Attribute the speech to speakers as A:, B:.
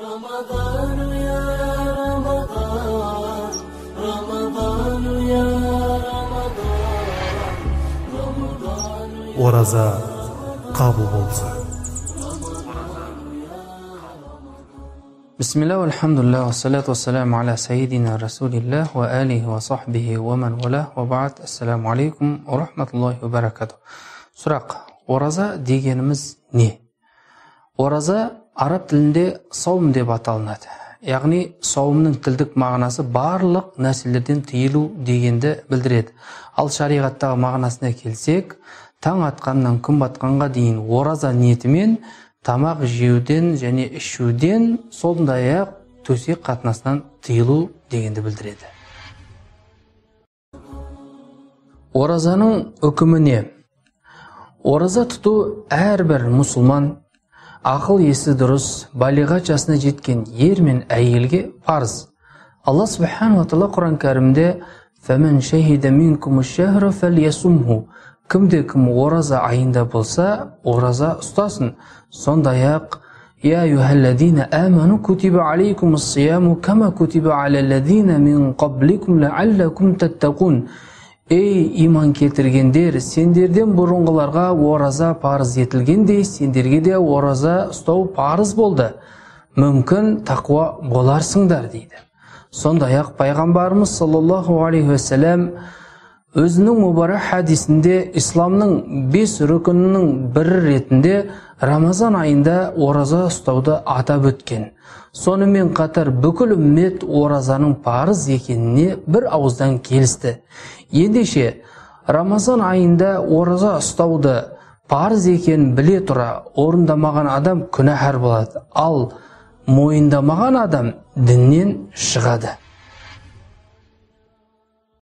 A: رمضان يا رمضان رمضان يا رمضان رمضان
B: Ораза кабыл болса.
C: بسم الله والحمد لله والصلاة والسلام على سيدنا رسول الله وآله وصحبه ومن والاه وبعد. السلام عليكم ورحمة الله وبركاته. Сұрақ: ораза дегеніміз не? Ораза араб тілінде саум деп аталынады. Яғни саумның тілдік мағынасы барлық нәрселерден тыйылу дегенді білдіреді. Ал шариғаттағы мағынасына келсек, таң атқаннан күн батқанға дейін ораза ниетімен тамақ жеуден және ішуден, сондай-ақ төсек қатынасынан тыйылу дегенді білдіреді. Оразаның үкімі не? Ораза тұту әрбір мұсылман, ақыл есі дұрыс, балиғат жасына жеткен ер мен әйелге парыз. Алла субхану ва тағала Құран кәрімде «Фәмән шахида минкум аш-шахра фәльясумху» кімде-кім ораза айында болса, ораза ұстасын. Сондай-ақ «Я юхалладина аману кутиба алейкум ас-сияму кама кутиба алалладина мин қабликум лааллакум таттақун». Ей иман келтіргендер, сендерден бұрынғыларға ораза парыз етілгендей, сендерге де ораза ұстау парыз болды. Мүмкін тақуа боларсыңдар дейді. Сондай-ақ пайғамбарымыз саллаллаху алейхи вассалам өзінің мұбарак хадисінде исламның 5 рүкінінің бірі ретінде Рамазан айында ораза ұстауды атап өткен. Сонымен қатар бүкіл үммет оразаның парыз екеніне бір ауыздан келісті. Ендеше Рамазан айында ораза ұстауды парыз екенін біле тұра орындамаған адам күнәһар болады. Ал мойындамаған адам діннен шығады.